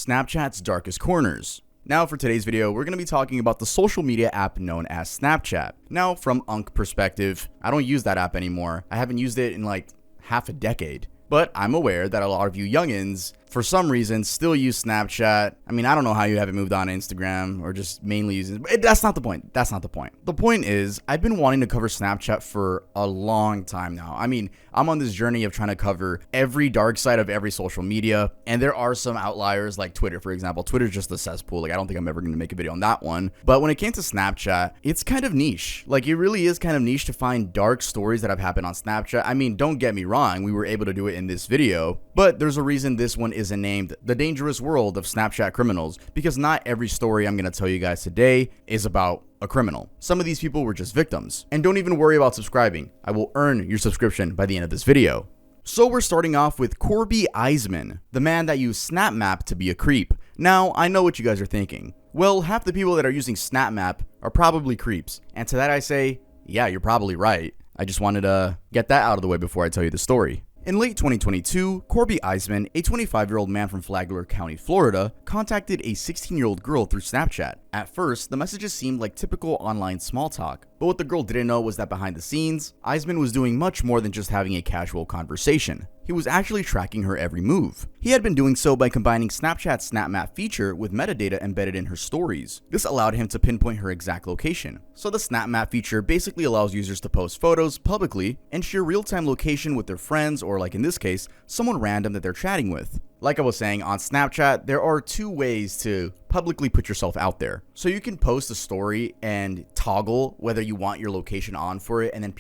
Snapchat's darkest corners. Now for today's video, we're going to be talking about the social media app known as Snapchat. Now from Unk perspective, I don't use that app anymore. I haven't used it in like half a decade. But I'm aware that a lot of you youngins, for some reason, still use Snapchat. I mean, I don't know how you haven't moved on to Instagram or just mainly using it. That's not the point. That's not the point. The point is, I've been wanting to cover Snapchat for a long time now. I mean, I'm on this journey of trying to cover every dark side of every social media. And there are some outliers like Twitter, for example. Twitter's just a cesspool. Like, I don't think I'm ever going to make a video on that one. But when it came to Snapchat, it's kind of niche. Like, it really is kind of niche to find dark stories that have happened on Snapchat. I mean, don't get me wrong. We were able to do it in this video. But there's a reason this one isn't named The Dangerous World of Snapchat Criminals, because not every story I'm going to tell you guys today is about a criminal. Some of these people were just victims. And don't even worry about subscribing. I will earn your subscription by the end of this video. So we're starting off with Corby Eisman, the man that used SnapMap to be a creep. Now, I know what you guys are thinking. Well, half the people that are using SnapMap are probably creeps. And to that I say, yeah, you're probably right. I just wanted to get that out of the way before I tell you the story. In late 2022, Corby Eisman, a 25-year-old man from Flagler County, Florida, contacted a 16-year-old girl through Snapchat. At first, the messages seemed like typical online small talk, but what the girl didn't know was that behind the scenes, Eisman was doing much more than just having a casual conversation. He was actually tracking her every move. He had been doing so by combining Snapchat's SnapMap feature with metadata embedded in her stories. This allowed him to pinpoint her exact location. So the SnapMap feature basically allows users to post photos publicly and share real-time location with their friends, or like in this case, someone random that they're chatting with. Like I was saying, on Snapchat, there are two ways to publicly put yourself out there. So you can post a story and toggle whether you want your location on for it, and then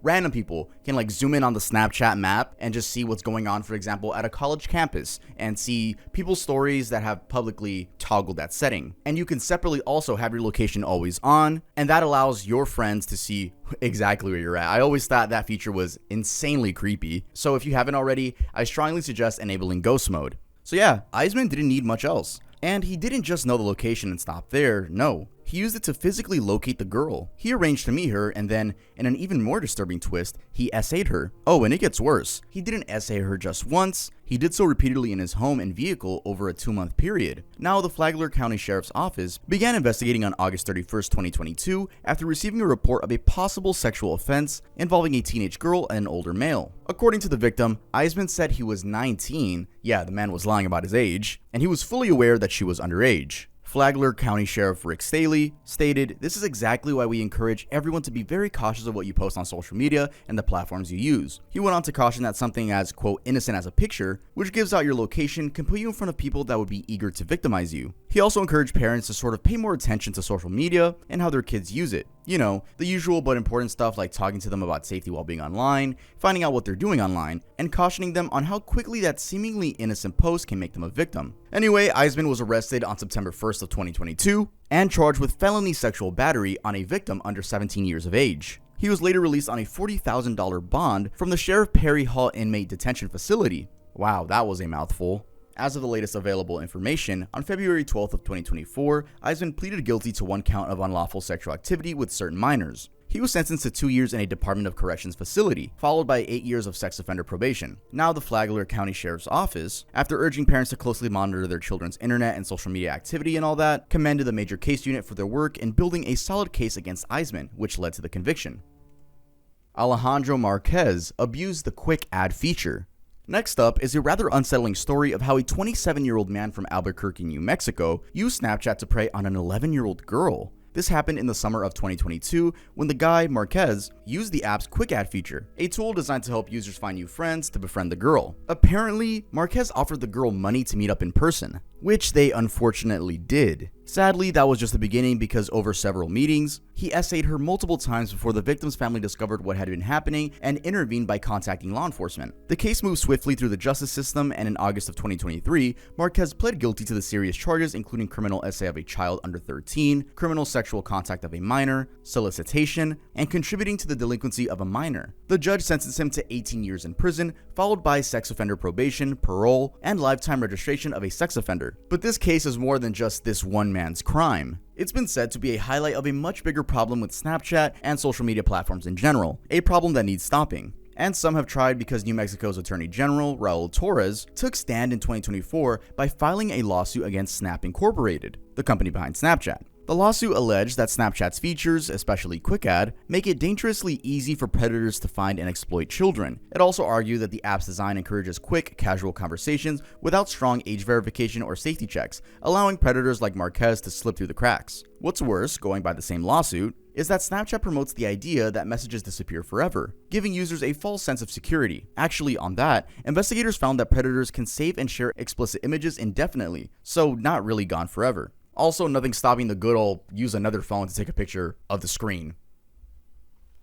random people can like zoom in on the Snapchat map and just see what's going on, for example, at a college campus, and see people's stories that have publicly toggled that setting. And you can separately also have your location always on, and that allows your friends to see exactly where you're at. I always thought that feature was insanely creepy. So if you haven't already, I strongly suggest enabling ghost mode. So yeah, Eisman didn't need much else. And he didn't just know the location and stop there, no. He used it to physically locate the girl. He arranged to meet her, and then, in an even more disturbing twist, he essayed her. Oh, and it gets worse. He didn't essay her just once, he did so repeatedly in his home and vehicle over a 2-month period. Now, the Flagler County Sheriff's Office began investigating on August 31st, 2022, after receiving a report of a possible sexual offense involving a teenage girl and an older male. According to the victim, Eisman said he was 19, yeah, the man was lying about his age, and he was fully aware that she was underage. Flagler County Sheriff Rick Staley stated, "This is exactly why we encourage everyone to be very cautious of what you post on social media and the platforms you use." He went on to caution that something as, quote, innocent as a picture, which gives out your location, can put you in front of people that would be eager to victimize you. He also encouraged parents to sort of pay more attention to social media and how their kids use it. You know, the usual but important stuff like talking to them about safety while being online, finding out what they're doing online, and cautioning them on how quickly that seemingly innocent post can make them a victim. Anyway, Eisman was arrested on September 1st of 2022 and charged with felony sexual battery on a victim under 17 years of age. He was later released on a $40,000 bond from the Sheriff Perry Hall Inmate Detention Facility. Wow, that was a mouthful. As of the latest available information, on February 12th of 2024, Eisman pleaded guilty to 1 count of unlawful sexual activity with certain minors. He was sentenced to 2 years in a Department of Corrections facility, followed by 8 years of sex offender probation. Now the Flagler County Sheriff's Office, after urging parents to closely monitor their children's internet and social media activity and all that, commended the major case unit for their work in building a solid case against Eisman, which led to the conviction. Alejandro Marquez abused the quick ad feature. Next up is a rather unsettling story of how a 27-year-old man from Albuquerque, New Mexico, used Snapchat to prey on an 11-year-old girl. This happened in the summer of 2022 when the guy, Marquez, used the app's quick ad feature, a tool designed to help users find new friends to befriend the girl. Apparently, Marquez offered the girl money to meet up in person, which they unfortunately did. Sadly, that was just the beginning, because over several meetings, he essayed her multiple times before the victim's family discovered what had been happening and intervened by contacting law enforcement. The case moved swiftly through the justice system, and in August of 2023, Marquez pled guilty to the serious charges including criminal essay of a child under 13, criminal sexual contact of a minor, solicitation, and contributing to the delinquency of a minor. The judge sentenced him to 18 years in prison, followed by sex offender probation, parole, and lifetime registration of a sex offender. But this case is more than just this one man's crime. It's been said to be a highlight of a much bigger problem with Snapchat and social media platforms in general, a problem that needs stopping. And some have tried because New Mexico's Attorney General, Raul Torres, took stand in 2024 by filing a lawsuit against Snap Incorporated, the company behind Snapchat. The lawsuit alleged that Snapchat's features, especially Quick Add, make it dangerously easy for predators to find and exploit children. It also argued that the app's design encourages quick, casual conversations without strong age verification or safety checks, allowing predators like Marquez to slip through the cracks. What's worse, going by the same lawsuit, is that Snapchat promotes the idea that messages disappear forever, giving users a false sense of security. Actually, on that, investigators found that predators can save and share explicit images indefinitely, so not really gone forever. Also, nothing stopping the good old use another phone to take a picture of the screen.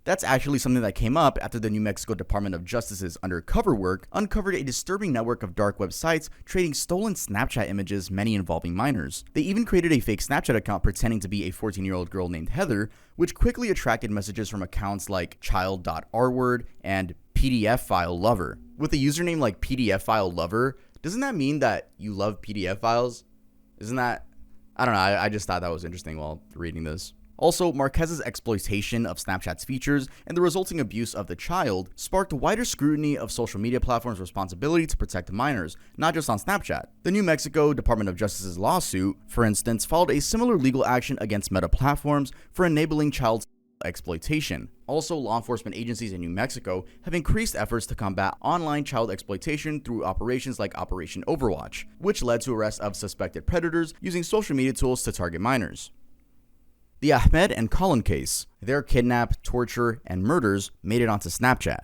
That's actually something that came up after the New Mexico Department of Justice's undercover work uncovered a disturbing network of dark websites trading stolen Snapchat images, many involving minors. They even created a fake Snapchat account pretending to be a 14-year-old girl named Heather, which quickly attracted messages from accounts like child.rword and PDF file lover. With a username like PDF file lover, doesn't that mean that you love PDF files? Isn't that... I don't know, I just thought that was interesting while reading this. Also, Marquez's exploitation of Snapchat's features and the resulting abuse of the child sparked wider scrutiny of social media platforms' responsibility to protect minors, not just on Snapchat. The New Mexico Department of Justice's lawsuit, for instance, followed a similar legal action against Meta platforms for enabling child exploitation. Also, law enforcement agencies in New Mexico have increased efforts to combat online child exploitation through operations like Operation Overwatch, which led to arrests of suspected predators using social media tools to target minors. The Ahmed and Colin case. Their kidnap, torture, and murders made it onto Snapchat.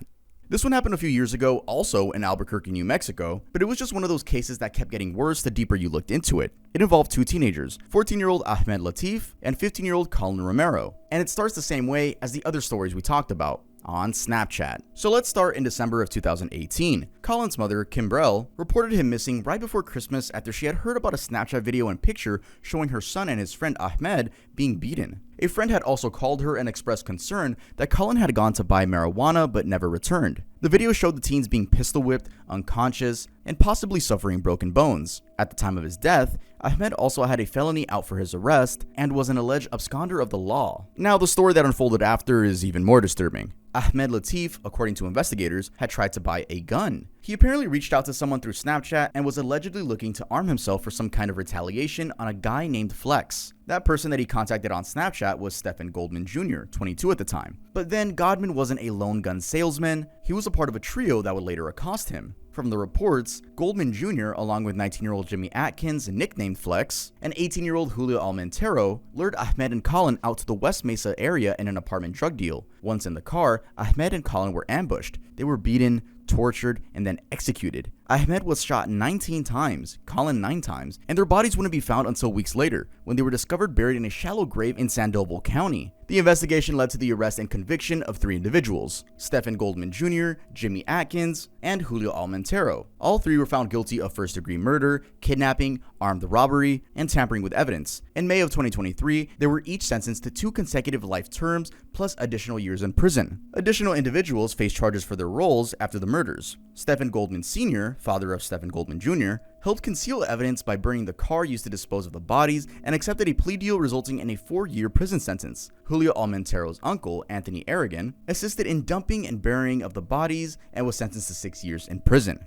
This one happened a few years ago, also in Albuquerque, New Mexico, but it was just one of those cases that kept getting worse the deeper you looked into it. It involved two teenagers, 14-year-old Ahmed Latif and 15-year-old Colin Romero, and it starts the same way as the other stories we talked about, on Snapchat. So let's start in December of 2018. Colin's mother, Kimbrell, reported him missing right before Christmas after she had heard about a Snapchat video and picture showing her son and his friend Ahmed being beaten. A friend had also called her and expressed concern that Colin had gone to buy marijuana but never returned. The video showed the teens being pistol whipped, unconscious, and possibly suffering broken bones. At the time of his death, Ahmed also had a felony out for his arrest and was an alleged absconder of the law. Now, the story that unfolded after is even more disturbing. Ahmed Latif, according to investigators, had tried to buy a gun. He apparently reached out to someone through Snapchat and was allegedly looking to arm himself for some kind of retaliation on a guy named Flex. That person that he contacted on Snapchat was Stephen Goldman Jr., 22 at the time. But then Godman wasn't a lone gun salesman, he was a part of a trio that would later accost him. From the reports, Goldman Jr., along with 19-year-old Jimmy Atkins, nicknamed Flex, and 18-year-old Julio Almentero, lured Ahmed and Colin out to the West Mesa area in an apartment drug deal. Once in the car, Ahmed and Colin were ambushed. They were beaten, tortured, and then executed. Ahmed was shot 19 times, Colin 9 times, and their bodies wouldn't be found until weeks later, when they were discovered buried in a shallow grave in Sandoval County. The investigation led to the arrest and conviction of 3 individuals, Stephen Goldman Jr., Jimmy Atkins, and Julio Almentero. All 3 were found guilty of first-degree murder, kidnapping, armed robbery, and tampering with evidence. In May of 2023, they were each sentenced to 2 consecutive life terms plus additional years in prison. Additional individuals faced charges for their roles after the murders. Stephen Goldman Sr., father of Stephen Goldman Jr., helped conceal evidence by burning the car used to dispose of the bodies and accepted a plea deal resulting in a 4-year prison sentence. Julio Almentero's uncle, Anthony Aragon, assisted in dumping and burying of the bodies and was sentenced to 6 years in prison.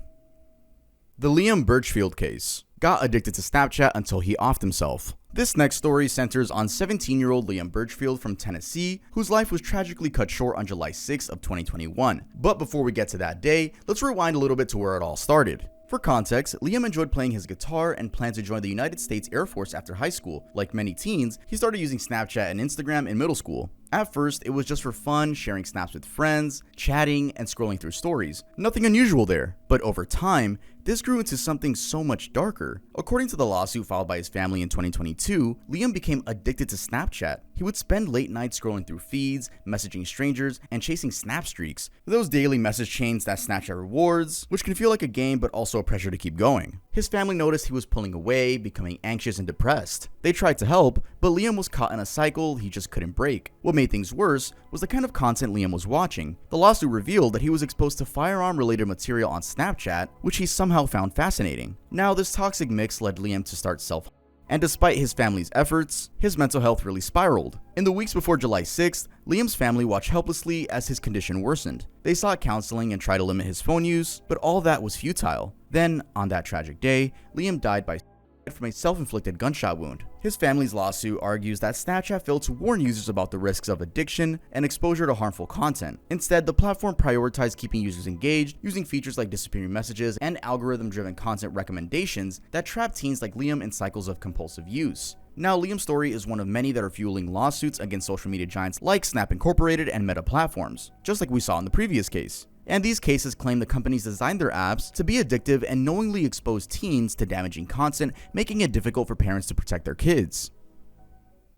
The Liam Birchfield case. Got addicted to Snapchat until he offed himself. This next story centers on 17-year-old Liam Birchfield from Tennessee, whose life was tragically cut short on July 6 of 2021. But before we get to that day, let's rewind a little bit to where it all started. For context, Liam enjoyed playing his guitar and planned to join the United States Air Force after high school. Like many teens, he started using Snapchat and Instagram in middle school. At first, it was just for fun, sharing snaps with friends, chatting, and scrolling through stories. Nothing unusual there. But over time, this grew into something so much darker. According to the lawsuit filed by his family in 2022, Liam became addicted to Snapchat. He would spend late nights scrolling through feeds, messaging strangers, and chasing snap streaks. Those daily message chains that Snapchat rewards, which can feel like a game but also a pressure to keep going. His family noticed he was pulling away, becoming anxious and depressed. They tried to help, but Liam was caught in a cycle he just couldn't break. What made things worse was the kind of content Liam was watching. The lawsuit revealed that he was exposed to firearm-related material on Snapchat, which he somehow found fascinating. Now, this toxic mix led Liam to start And despite his family's efforts, his mental health really spiraled. In the weeks before July 6th, Liam's family watched helplessly as his condition worsened. They sought counseling and tried to limit his phone use, but all that was futile. Then, on that tragic day, Liam died from a self-inflicted gunshot wound. His family's lawsuit argues that Snapchat failed to warn users about the risks of addiction and exposure to harmful content. Instead, the platform prioritized keeping users engaged, using features like disappearing messages and algorithm-driven content recommendations that trap teens like Liam in cycles of compulsive use. Now, Liam's story is one of many that are fueling lawsuits against social media giants like Snap Incorporated and Meta Platforms, just like we saw in the previous case. And these cases claim the companies designed their apps to be addictive and knowingly expose teens to damaging content, making it difficult for parents to protect their kids.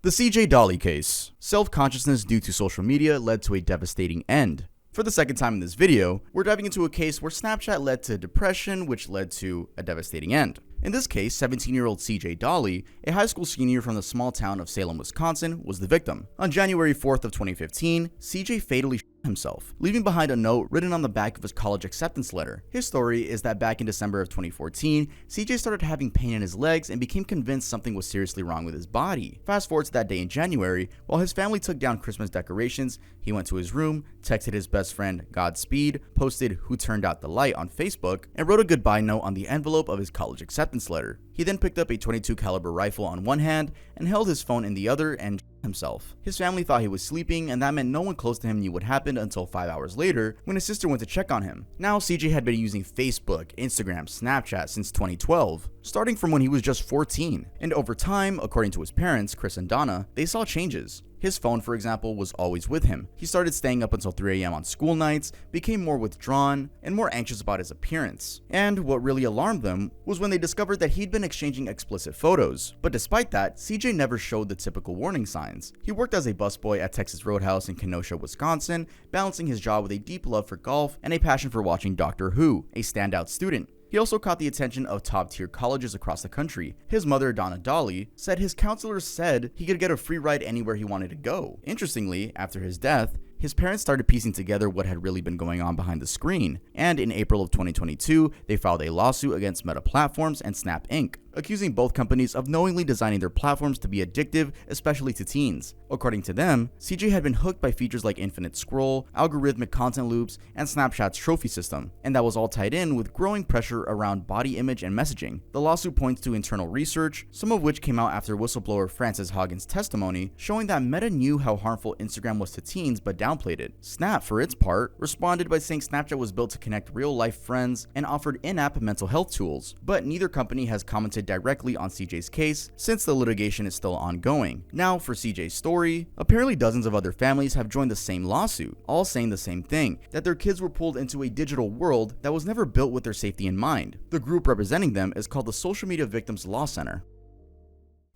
The CJ Dawley case. Self-consciousness due to social media led to a devastating end. For the second time in this video, we're diving into a case where Snapchat led to depression, which led to a devastating end. In this case, 17-year-old CJ Dawley, a high school senior from the small town of Salem, Wisconsin, was the victim. On January 4th of 2015, CJ fatally shot himself, leaving behind a note written on the back of his college acceptance letter. His story is that back in December of 2014, CJ started having pain in his legs and became convinced something was seriously wrong with his body. Fast forward to that day in January, while his family took down Christmas decorations, he went to his room, texted his best friend Godspeed, posted "Who turned out the light" on Facebook, and wrote a goodbye note on the envelope of his college acceptance letter. He then picked up a .22 caliber rifle on one hand and held his phone in the other and himself. His family thought he was sleeping, and that meant no one close to him knew what happened until 5 hours later when his sister went to check on him. Now, CJ had been using Facebook, Instagram, Snapchat since 2012, starting from when he was just 14. And over time, according to his parents, Chris and Donna, they saw changes. His phone, for example, was always with him. He started staying up until 3 a.m. on school nights, became more withdrawn, and more anxious about his appearance. And what really alarmed them was when they discovered that he'd been exchanging explicit photos. But despite that, CJ never showed the typical warning signs. He worked as a busboy at Texas Roadhouse in Kenosha, Wisconsin, balancing his job with a deep love for golf and a passion for watching Doctor Who, a standout student. He also caught the attention of top-tier colleges across the country. His mother, Donna Dawley, said his counselors said he could get a free ride anywhere he wanted to go. Interestingly, after his death, his parents started piecing together what had really been going on behind the screen, and in April of 2022, they filed a lawsuit against Meta Platforms and Snap Inc., accusing both companies of knowingly designing their platforms to be addictive, especially to teens. According to them, CJ had been hooked by features like infinite scroll, algorithmic content loops, and Snapchat's trophy system, and that was all tied in with growing pressure around body image and messaging. The lawsuit points to internal research, some of which came out after whistleblower Frances Haugen's testimony, showing that Meta knew how harmful Instagram was to teens but downplayed it. Snap, for its part, responded by saying Snapchat was built to connect real-life friends and offered in-app mental health tools, but neither company has commented directly on CJ's case since the litigation is still ongoing. Now, for CJ's story, apparently dozens of other families have joined the same lawsuit, all saying the same thing, that their kids were pulled into a digital world that was never built with their safety in mind. The group representing them is called the Social Media Victims Law Center.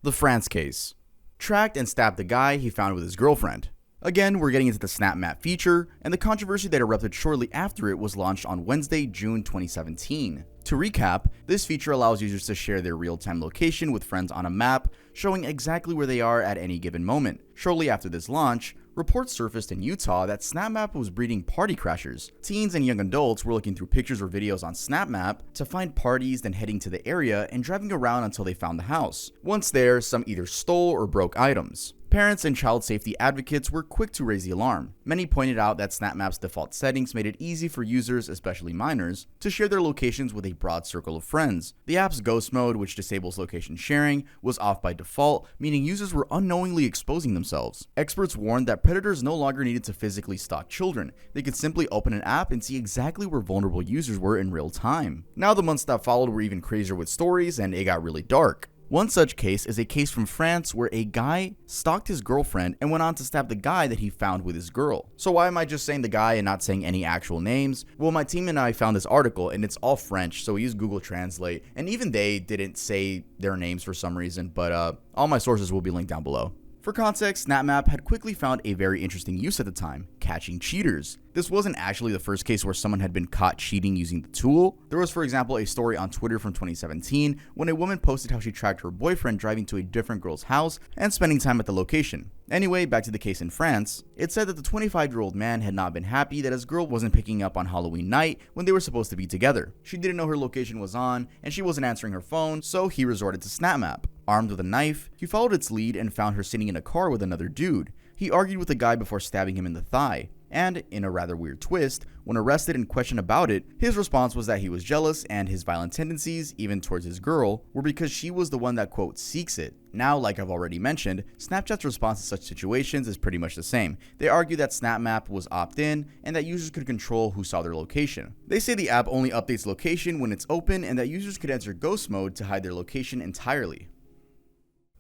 The France case. Tracked and stabbed the guy he found with his girlfriend. Again, we're getting into the Snap Map feature, and the controversy that erupted shortly after it was launched on Wednesday, June 2017. To recap, this feature allows users to share their real-time location with friends on a map, showing exactly where they are at any given moment. Shortly after this launch, reports surfaced in Utah that SnapMap was breeding party crashers. Teens and young adults were looking through pictures or videos on SnapMap to find parties, then heading to the area and driving around until they found the house. Once there, some either stole or broke items. Parents and child safety advocates were quick to raise the alarm. Many pointed out that SnapMap's default settings made it easy for users, especially minors, to share their locations with a broad circle of friends. The app's ghost mode, which disables location sharing, was off by default, meaning users were unknowingly exposing themselves. Experts warned that predators no longer needed to physically stalk children. They could simply open an app and see exactly where vulnerable users were in real time. Now the months that followed were even crazier with stories, and it got really dark. One such case is a case from France where a guy stalked his girlfriend and went on to stab the guy that he found with his girl. So why am I just saying the guy and not saying any actual names? Well, my team and I found this article and it's all French, so we used Google Translate, and even they didn't say their names for some reason, but all my sources will be linked down below. For context, SnapMap had quickly found a very interesting use at the time, catching cheaters. This wasn't actually the first case where someone had been caught cheating using the tool. There was, for example, a story on Twitter from 2017 when a woman posted how she tracked her boyfriend driving to a different girl's house and spending time at the location. Anyway, back to the case in France. It said that the 25-year-old man had not been happy that his girl wasn't picking up on Halloween night when they were supposed to be together. She didn't know her location was on, and she wasn't answering her phone, so he resorted to SnapMap. Armed with a knife, he followed its lead and found her sitting in a car with another dude. He argued with the guy before stabbing him in the thigh. And, in a rather weird twist, when arrested and questioned about it, his response was that he was jealous and his violent tendencies, even towards his girl, were because she was the one that, quote, seeks it. Now, like I've already mentioned, Snapchat's response to such situations is pretty much the same. They argue that SnapMap was opt-in and that users could control who saw their location. They say the app only updates location when it's open and that users could enter ghost mode to hide their location entirely.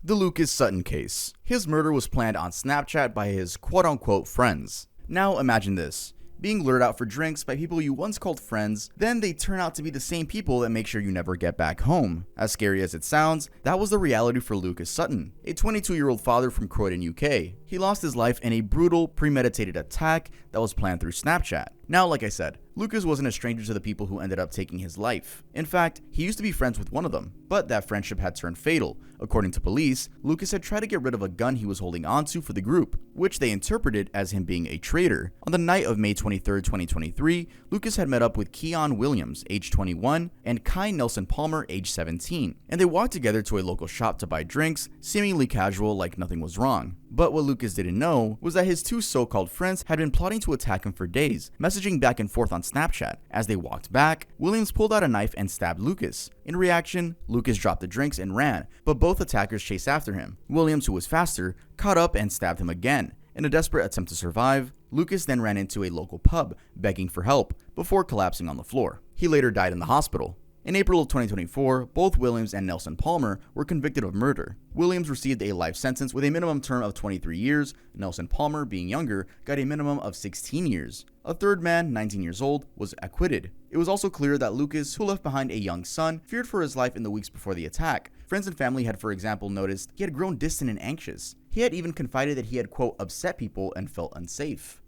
The Lucas Sutton case. His murder was planned on Snapchat by his quote-unquote friends. Now imagine this, being lured out for drinks by people you once called friends, then they turn out to be the same people that make sure you never get back home. As scary as it sounds, that was the reality for Lucas Sutton, a 22-year-old father from Croydon, UK. He lost his life in a brutal, premeditated attack that was planned through Snapchat. Now, like I said, Lucas wasn't a stranger to the people who ended up taking his life. In fact, he used to be friends with one of them, but that friendship had turned fatal. According to police, Lucas had tried to get rid of a gun he was holding onto for the group, which they interpreted as him being a traitor. On the night of May 23, 2023, Lucas had met up with Keon Williams, age 21, and Kai Nelson Palmer, age 17, and they walked together to a local shop to buy drinks, seemingly casual, like nothing was wrong. But what Lucas didn't know was that his two so-called friends had been plotting to attack him for days, messaging back and forth on Snapchat. As they walked back, Williams pulled out a knife and stabbed Lucas. In reaction, Lucas dropped the drinks and ran, but both attackers chased after him. Williams, who was faster, caught up and stabbed him again. In a desperate attempt to survive, Lucas then ran into a local pub, begging for help, before collapsing on the floor. He later died in the hospital. In April of 2024, both Williams and Nelson Palmer were convicted of murder. Williams received a life sentence with a minimum term of 23 years. Nelson Palmer, being younger, got a minimum of 16 years. A third man, 19 years old, was acquitted. It was also clear that Lucas, who left behind a young son, feared for his life in the weeks before the attack. Friends and family had, for example, noticed he had grown distant and anxious. He had even confided that he had, quote, upset people and felt unsafe.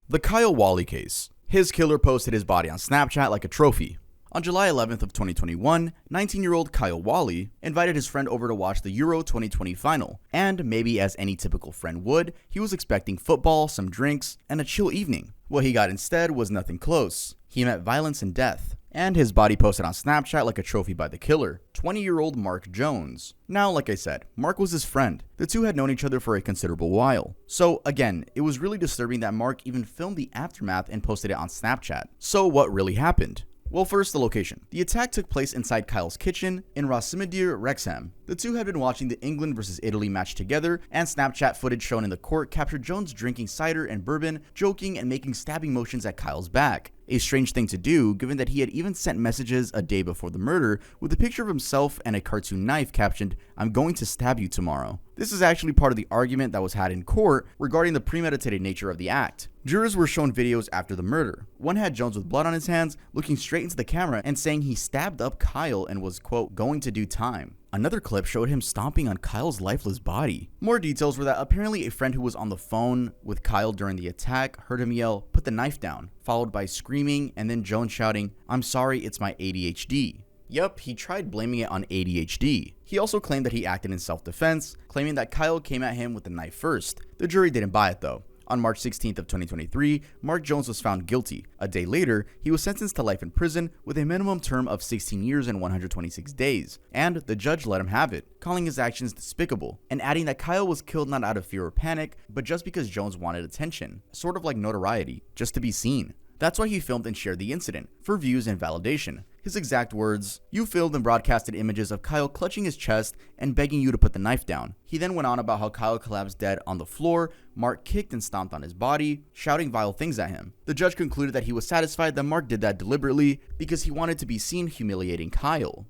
The Kyle Walley case. His killer posted his body on Snapchat like a trophy. On July 11th of 2021, 19-year-old Kyle Walley invited his friend over to watch the Euro 2020 final, and maybe as any typical friend would, he was expecting football, some drinks, and a chill evening. What he got instead was nothing close. He met violence and death, and his body posted on Snapchat like a trophy by the killer, 20-year-old Mark Jones. Now, like I said, Mark was his friend. The two had known each other for a considerable while. So again, it was really disturbing that Mark even filmed the aftermath and posted it on Snapchat. So what really happened? Well, first, the location. The attack took place inside Kyle's kitchen in Rosimidir, Wrexham. The two had been watching the England vs Italy match together, and Snapchat footage shown in the court captured Jones drinking cider and bourbon, joking and making stabbing motions at Kyle's back. A strange thing to do, given that he had even sent messages a day before the murder with a picture of himself and a cartoon knife captioned, "I'm going to stab you tomorrow." This is actually part of the argument that was had in court regarding the premeditated nature of the act. Jurors were shown videos after the murder. One had Jones with blood on his hands, looking straight into the camera and saying he stabbed up Kyle and was, quote, going to do time. Another clip showed him stomping on Kyle's lifeless body. More details were that apparently a friend who was on the phone with Kyle during the attack heard him yell, "Put the knife down," followed by screaming and then Jones shouting, "I'm sorry, it's my ADHD." Yup, he tried blaming it on ADHD. He also claimed that he acted in self-defense, claiming that Kyle came at him with the knife first. The jury didn't buy it though. On March 16th of 2023, Mark Jones was found guilty. A day later, he was sentenced to life in prison with a minimum term of 16 years and 126 days, and the judge let him have it, calling his actions despicable, and adding that Kyle was killed not out of fear or panic, but just because Jones wanted attention, sort of like notoriety, just to be seen. That's why he filmed and shared the incident, for views and validation. His exact words, "You filmed and broadcasted images of Kyle clutching his chest and begging you to put the knife down." He then went on about how Kyle collapsed dead on the floor, Mark kicked and stomped on his body, shouting vile things at him. The judge concluded that he was satisfied that Mark did that deliberately because he wanted to be seen humiliating Kyle.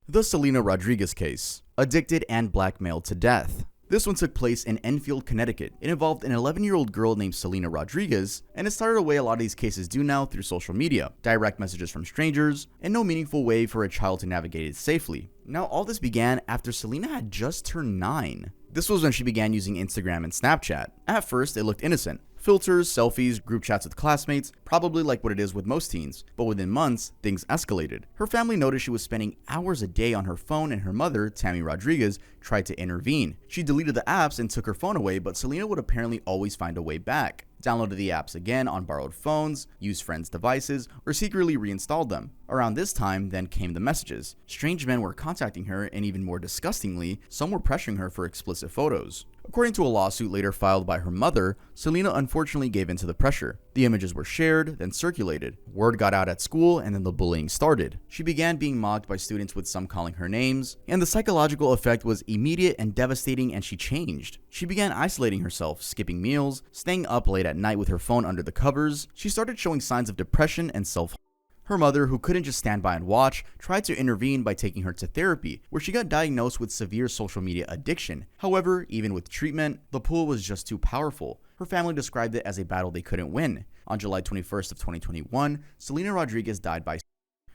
The Selena Rodriguez case. Addicted and blackmailed to death. This one took place in Enfield, Connecticut. It involved an 11-year-old girl named Selena Rodriguez, and it started the way a lot of these cases do now through social media, direct messages from strangers, and no meaningful way for a child to navigate it safely. Now, all this began after Selena had just turned 9. This was when she began using Instagram and Snapchat. At first, it looked innocent. Filters, selfies, group chats with classmates, probably like what it is with most teens. But within months, things escalated. Her family noticed she was spending hours a day on her phone, and her mother, Tammy Rodriguez, tried to intervene. She deleted the apps and took her phone away, but Selena would apparently always find a way back. Downloaded the apps again on borrowed phones, used friends' devices, or secretly reinstalled them. Around this time, then came the messages. Strange men were contacting her, and even more disgustingly, some were pressuring her for explicit photos. According to a lawsuit later filed by her mother, Selena unfortunately gave in to the pressure. The images were shared, then circulated. Word got out at school, and then the bullying started. She began being mocked by students, with some calling her names, and the psychological effect was immediate and devastating, and she changed. She began isolating herself, skipping meals, staying up late at night with her phone under the covers. She started showing signs of depression and self-harm. Her mother, who couldn't just stand by and watch, tried to intervene by taking her to therapy, where she got diagnosed with severe social media addiction. However, even with treatment, the pull was just too powerful. Her family described it as a battle they couldn't win. On July 21st of 2021, Selena Rodriguez died by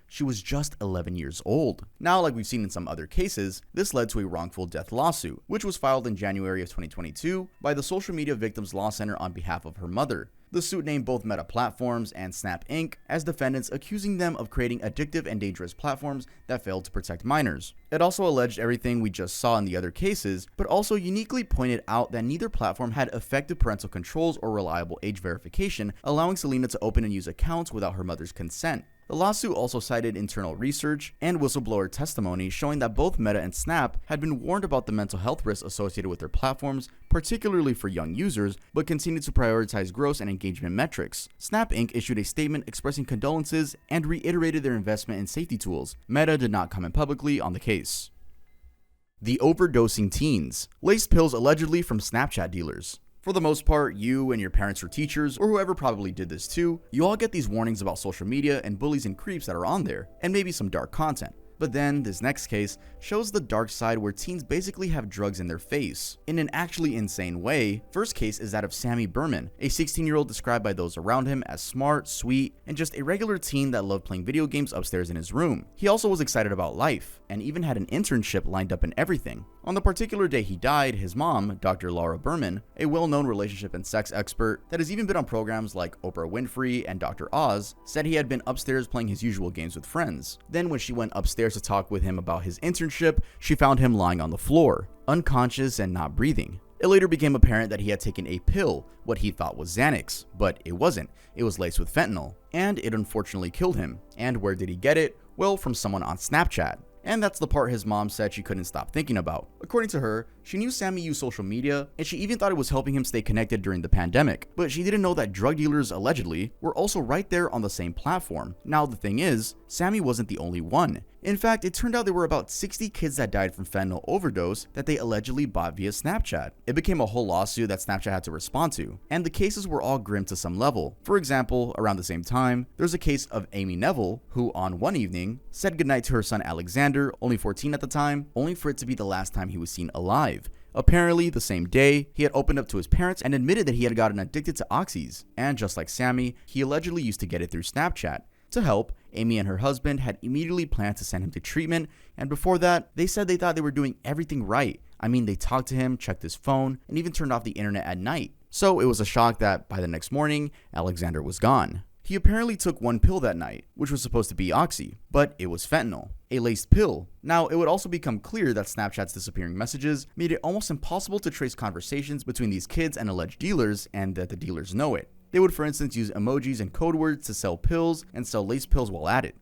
she was just 11 years old. Now, like we've seen in some other cases, this led to a wrongful death lawsuit, which was filed in January of 2022 by the Social Media Victims Law Center on behalf of her mother. The suit named both Meta Platforms and Snap Inc. as defendants, accusing them of creating addictive and dangerous platforms that failed to protect minors. It also alleged everything we just saw in the other cases, but also uniquely pointed out that neither platform had effective parental controls or reliable age verification, allowing Selena to open and use accounts without her mother's consent. The lawsuit also cited internal research and whistleblower testimony showing that both Meta and Snap had been warned about the mental health risks associated with their platforms, particularly for young users, but continued to prioritize gross and engagement metrics. Snap Inc. issued a statement expressing condolences and reiterated their investment in safety tools. Meta did not comment publicly on the case. The overdosing teens. Laced pills allegedly from Snapchat dealers. For the most part, you and your parents or teachers, or whoever probably did this too, you all get these warnings about social media and bullies and creeps that are on there, and maybe some dark content. But then, this next case shows the dark side where teens basically have drugs in their face, in an actually insane way. First case is that of Sammy Berman, a 16-year-old described by those around him as smart, sweet, and just a regular teen that loved playing video games upstairs in his room. He also was excited about life, and even had an internship lined up and everything. On the particular day he died, his mom, Dr. Laura Berman, a well-known relationship and sex expert that has even been on programs like Oprah Winfrey and Dr. Oz, said he had been upstairs playing his usual games with friends. Then when she went upstairs to talk with him about his internship, she found him lying on the floor, unconscious and not breathing. It later became apparent that he had taken a pill, what he thought was Xanax, but it wasn't. It was laced with fentanyl, and it unfortunately killed him. And where did he get it? Well, from someone on Snapchat. And that's the part his mom said she couldn't stop thinking about. According to her, she knew Sammy used social media, and she even thought it was helping him stay connected during the pandemic, but she didn't know that drug dealers, allegedly, were also right there on the same platform. Now the thing is, Sammy wasn't the only one. In fact, it turned out there were about 60 kids that died from fentanyl overdose that they allegedly bought via Snapchat. It became a whole lawsuit that Snapchat had to respond to, and the cases were all grim to some level. For example, around the same time, there's a case of Amy Neville, who on one evening said goodnight to her son Alexander, only 14 at the time, only for it to be the last time he was seen alive. Apparently, the same day, he had opened up to his parents and admitted that he had gotten addicted to oxys, and just like Sammy, he allegedly used to get it through Snapchat. To help, Amy and her husband had immediately planned to send him to treatment, and before that, they said they thought they were doing everything right. I mean, they talked to him, checked his phone, and even turned off the internet at night. So it was a shock that by the next morning, Alexander was gone. He apparently took one pill that night, which was supposed to be oxy, but it was fentanyl, a laced pill. Now, it would also become clear that Snapchat's disappearing messages made it almost impossible to trace conversations between these kids and alleged dealers, and that the dealers know it. They would, for instance, use emojis and code words to sell pills and sell laced pills while at it.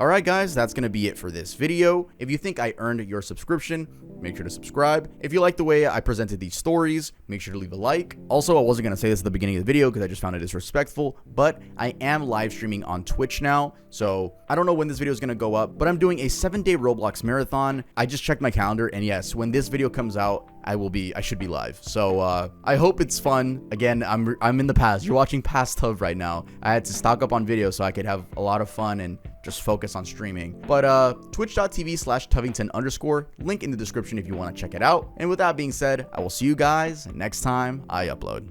Alright guys, that's going to be it for this video. If you think I earned your subscription, make sure to subscribe. If you like the way I presented these stories, make sure to leave a like. Also, I wasn't going to say this at the beginning of the video because I just found it disrespectful, but I am live streaming on Twitch now, so I don't know when this video is going to go up, but I'm doing a 7-day Roblox marathon. I just checked my calendar, and yes, when this video comes out, I should be live. So I hope it's fun. Again, I'm in the past. You're watching past Tuv right now. I had to stock up on videos so I could have a lot of fun and just focus on streaming. But twitch.tv/tuvington_, link in the description if you want to check it out. And with that being said, I will see you guys next time I upload.